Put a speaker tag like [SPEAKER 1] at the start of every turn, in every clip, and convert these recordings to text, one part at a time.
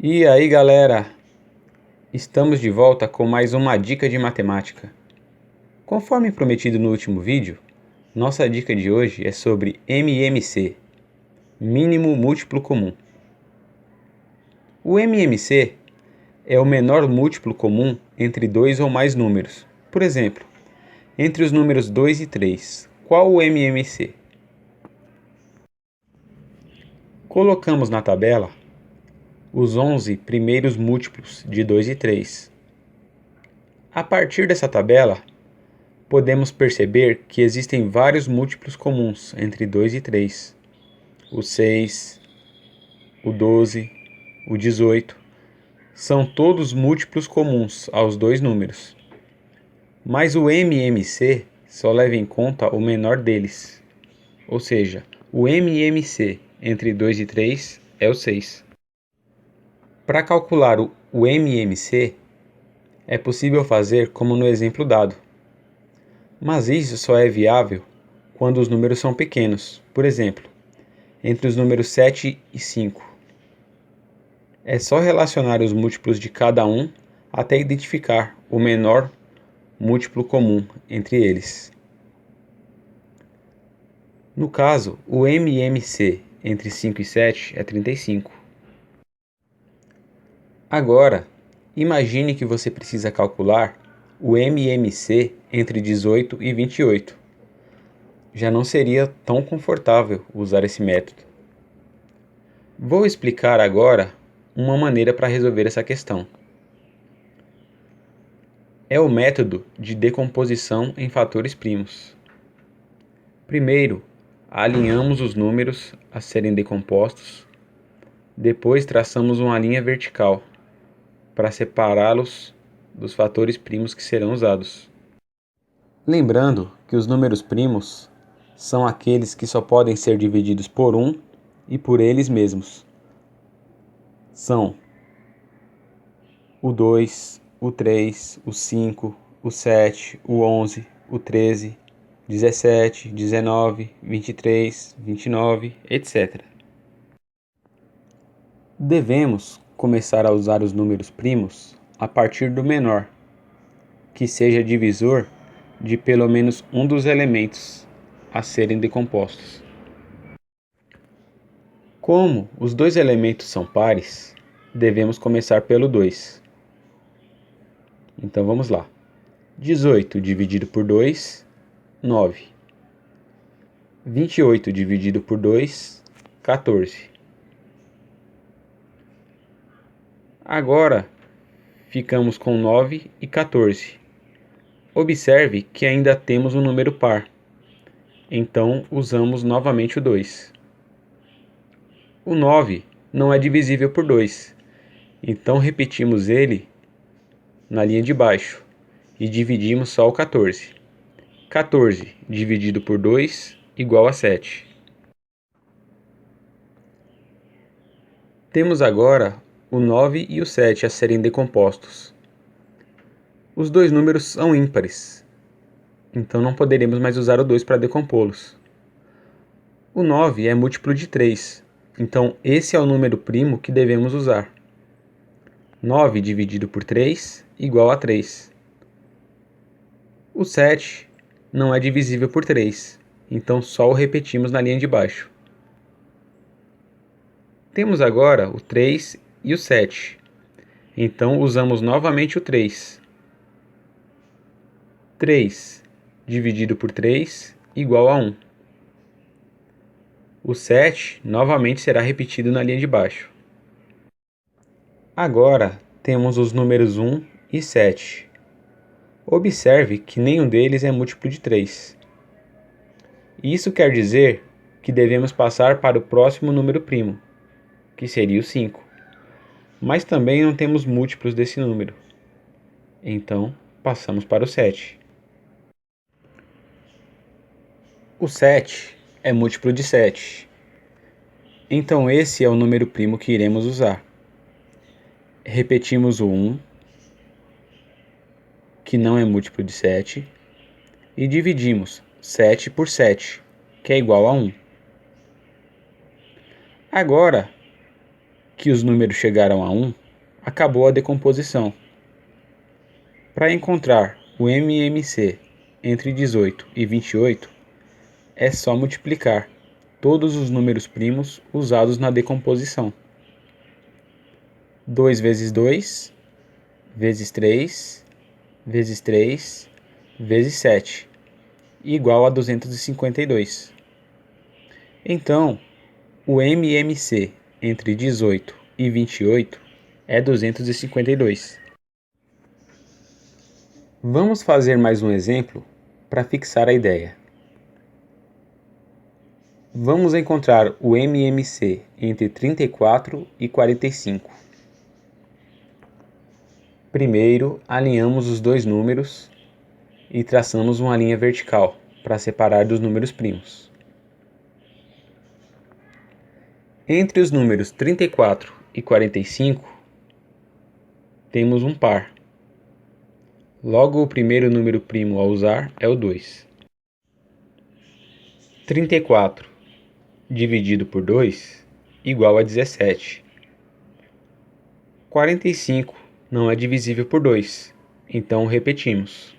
[SPEAKER 1] E aí, galera, estamos de volta com mais uma dica de matemática. Conforme prometido no último vídeo, nossa dica de hoje é sobre MMC, mínimo múltiplo comum. O MMC é o menor múltiplo comum entre dois ou mais números. Por exemplo, entre os números 2 e 3, qual o MMC? Colocamos na tabela os 11 primeiros múltiplos de 2 e 3. A partir dessa tabela, podemos perceber que existem vários múltiplos comuns entre 2 e 3. O 6, o 12, o 18 são todos múltiplos comuns aos dois números. Mas o MMC só leva em conta o menor deles. Ou seja, o MMC entre 2 e 3 é o 6. Para calcular o MMC, é possível fazer como no exemplo dado. Mas isso só é viável quando os números são pequenos. Por exemplo, entre os números 7 e 5. É só relacionar os múltiplos de cada um até identificar o menor múltiplo comum entre eles. No caso, o MMC entre 5 e 7 é 35. Agora, imagine que você precisa calcular o MMC entre 18 e 28. Já não seria tão confortável usar esse método. Vou explicar agora uma maneira para resolver essa questão. É o método de decomposição em fatores primos. Primeiro, alinhamos os números a serem decompostos. Depois, traçamos uma linha vertical para separá-los dos fatores primos que serão usados. Lembrando que os números primos são aqueles que só podem ser divididos por 1 e por eles mesmos. São o 2, o 3, o 5, o 7, o 11, o 13, 17, 19, 23, 29, etc. Devemos começar a usar os números primos a partir do menor, que seja divisor de pelo menos um dos elementos a serem decompostos. Como os dois elementos são pares, devemos começar pelo 2. Então vamos lá. 18 dividido por 2, 9. 28 dividido por 2, 14. Agora ficamos com 9 e 14. Observe que ainda temos um número par. Então usamos novamente o 2. O 9 não é divisível por 2. Então repetimos ele na linha de baixo e dividimos só o 14. 14 dividido por 2 igual a 7. Temos agora o 9 e o 7 a serem decompostos. Os dois números são ímpares, então não poderemos mais usar o 2 para decompô-los. O 9 é múltiplo de 3, então esse é o número primo que devemos usar. 9 dividido por 3 igual a 3. O 7 não é divisível por 3, então só o repetimos na linha de baixo. Temos agora o 3 e o 7, então usamos novamente o 3. 3 dividido por 3 igual a 1. O 7 novamente será repetido na linha de baixo. Agora temos os números 1 e 7. Observe que nenhum deles é múltiplo de 3. Isso quer dizer que devemos passar para o próximo número primo, que seria o 5. Mas também não temos múltiplos desse número. Então, passamos para o 7. O 7 é múltiplo de 7. Então esse é o número primo que iremos usar. Repetimos o 1, que não é múltiplo de 7, e dividimos 7 por 7, que é igual a 1. Agora, que os números chegaram a 1, acabou a decomposição. Para encontrar o MMC entre 18 e 28, é só multiplicar todos os números primos usados na decomposição. 2 vezes 2, vezes 3, vezes 3, vezes 7, igual a 252. Então, o MMC entre 18 e 28 é 252. Vamos fazer mais um exemplo para fixar a ideia. Vamos encontrar o MMC entre 34 e 45. Primeiro, alinhamos os dois números e traçamos uma linha vertical para separar dos números primos. Entre os números 34 e 45, temos um par. Logo, o primeiro número primo a usar é o 2. 34 dividido por 2 igual a 17. 45 não é divisível por 2, então repetimos.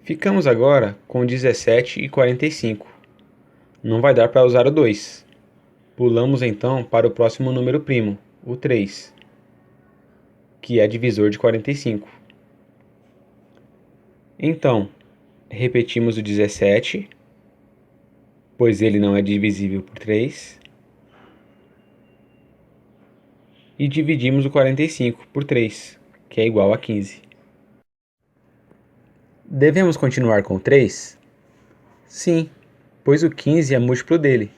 [SPEAKER 1] Ficamos agora com 17 e 45. Não vai dar para usar o 2. Pulamos então para o próximo número primo, o 3, que é divisor de 45. Então, repetimos o 17, pois ele não é divisível por 3, e dividimos o 45 por 3, que é igual a 15. Devemos continuar com o 3? Sim, pois o 15 é múltiplo dele.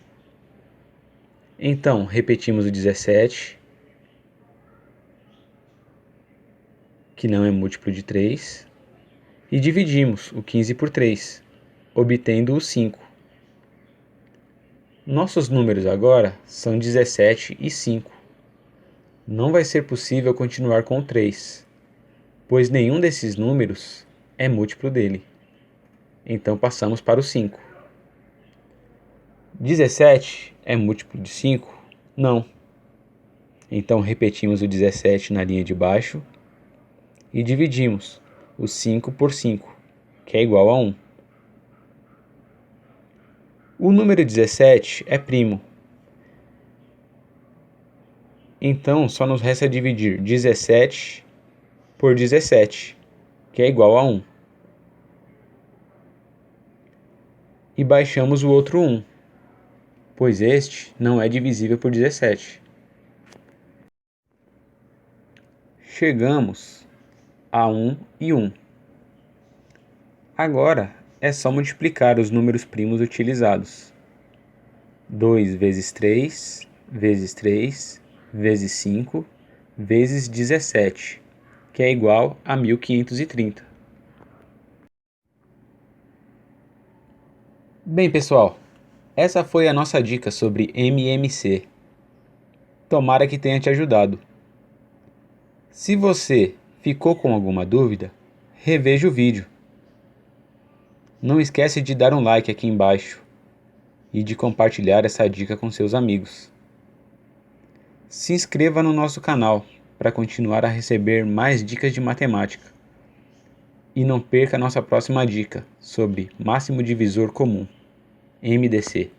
[SPEAKER 1] Então, repetimos o 17, que não é múltiplo de 3, e dividimos o 15 por 3, obtendo o 5. Nossos números agora são 17 e 5. Não vai ser possível continuar com o 3, pois nenhum desses números é múltiplo dele. Então passamos para o 5. 17 é múltiplo de 5? Não. Então repetimos o 17 na linha de baixo e dividimos o 5 por 5, que é igual a 1. O número 17 é primo. Então só nos resta dividir 17 por 17, que é igual a 1. E baixamos o outro 1, pois este não é divisível por 17. Chegamos a 1 e 1. Agora é só multiplicar os números primos utilizados. 2 vezes 3, vezes 3, vezes 5, vezes 17, que é igual a 1530. Bem, pessoal, essa foi a nossa dica sobre MMC. Tomara que tenha te ajudado. Se você ficou com alguma dúvida, reveja o vídeo. Não esquece de dar um like aqui embaixo e de compartilhar essa dica com seus amigos. Se inscreva no nosso canal para continuar a receber mais dicas de matemática. E não perca a nossa próxima dica sobre máximo divisor comum, MDC.